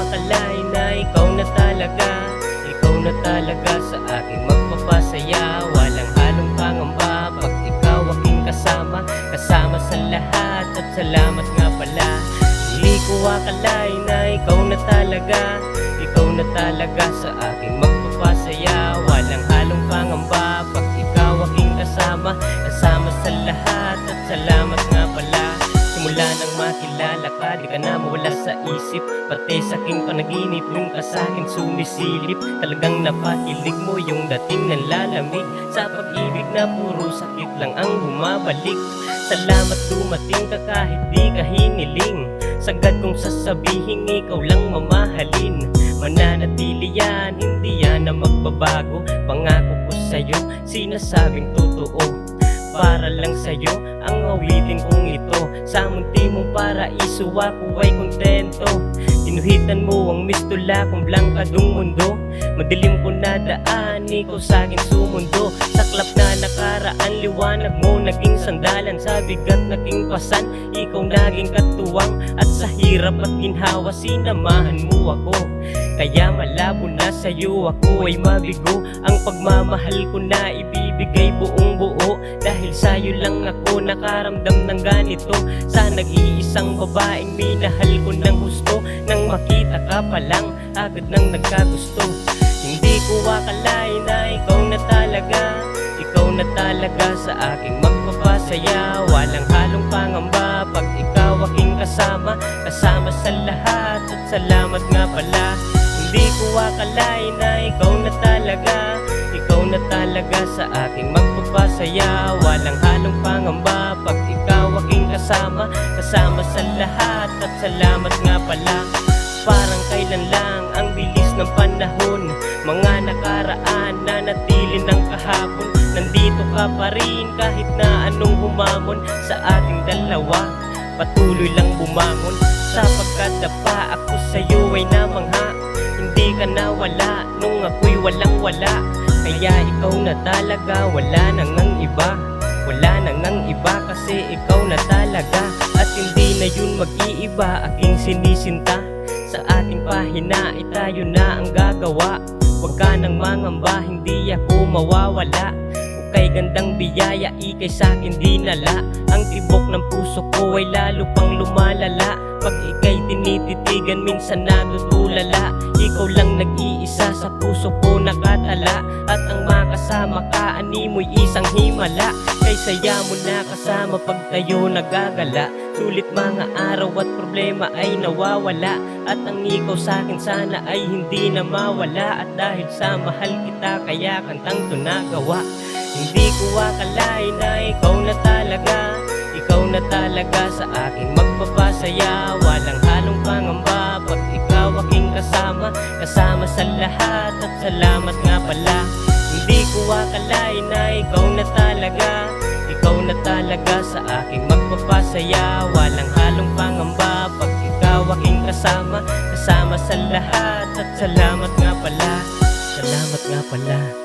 akalain na ikaw na talaga, ikaw na talaga sa aking magpapasaya. Walang halong pangamba pag ikaw aking kasama, kasama sa lahat at salamat nga pala. Hindi ko akalain na ikaw na talaga, ikaw na talaga sa aking magpapasaya. Walang halong pangamba pag ikaw aking kasama, kasama sa lahat at salamat nga pala. Simula nang makilala ka, di ka na mawala sa isip, pati sa aking panaginip yung ka sa'kin sumisilip. Talagang napakilig mo yung dating ng lalamig, sa pag-ibig na puro sakit lang ang bumabalik. Salamat dumating ka kahit di ka hiniling, sagad kong sasabihin ikaw lang mamahalin. Mananatili yan, hindi yan na magbabago, pangako ko sa'yo, sinasabing totoo. Para lang sa'yo ang awitin kong ito, sa munti mong paraiso ako ay kontento. Tinuhitan mo ang mistula kong blangkadong mundo, madilim ko na daan, ikaw sa'kin sumundo. Saklap na nakaraan, liwanag mo naging sandalan, sa bigat naging pasan, ikaw naging katuwang. At sa hirap at ginhawa, sinamahan mo ako, kaya malabo na sa'yo ako ay mabigo. Ang pagmamahal ko na ibibigay buong buo, dahil sa'yo lang ako nakaramdam ng ganito. Sa nag-iisang babaeng minahal ko ng husto, nang makita ka pa lang agad nang nagkagusto. Hindi ko akalain na ikaw na talaga, ikaw na talaga sa aking magpapasaya. Walang halong pangamba pag ikaw aking kasama, kasama sa lahat at salamat nga pala. Hindi ko akalain na ikaw na talaga, ikaw na talaga sa aking magpapasaya. Walang halong pangamba pag ikaw aking kasama, kasama sa lahat at salamat nga pala. Parang kailan lang ang bilis ng panahon, mga nakaraan na natili ng kahapon. Nandito ka pa rin kahit na anong humamon sa ating dalawa, patuloy lang bumangon. Sapagkat dapa ako sa'yo ay namangha, hindi ka nawala nung ako'y walang wala. Kaya ikaw na talaga, wala nang ang iba, wala nang ang iba, kasi ikaw na talaga. At hindi na yun mag-iiba, aking sinisinta. Sa ating pahina ay tayo na ang gagawa. Huwag ka nang mangamba, hindi ako mawawala. Kay gandang biyaya, ikay sa'kin dinala. Ang tibok ng puso ko ay lalo pang lumalala. Pag ikay tinititigan, minsan natutulala. Ikaw lang nag-iisa sa puso ko nakatala, at ang makasama ka animoy isang himala. Kay saya mo na kasama pag tayo nagagala, sulit mga araw at problema ay nawawala. At ang ikaw sa'kin sana ay hindi na mawala, at dahil sa mahal kita kaya kantang to nagawa. Hindi ko akalain na ikaw na talaga, ikaw na talaga sa aking magpapasaya. Walang halong pangamba pag ikaw aking kasama, kasama sa lahat at salamat nga pala. Hindi ko akalain na ikaw na talaga, ikaw na talaga sa aking magpapasaya. Walang halong pangamba pag ikaw aking kasama, kasama sa lahat at salamat nga pala, salamat nga pala.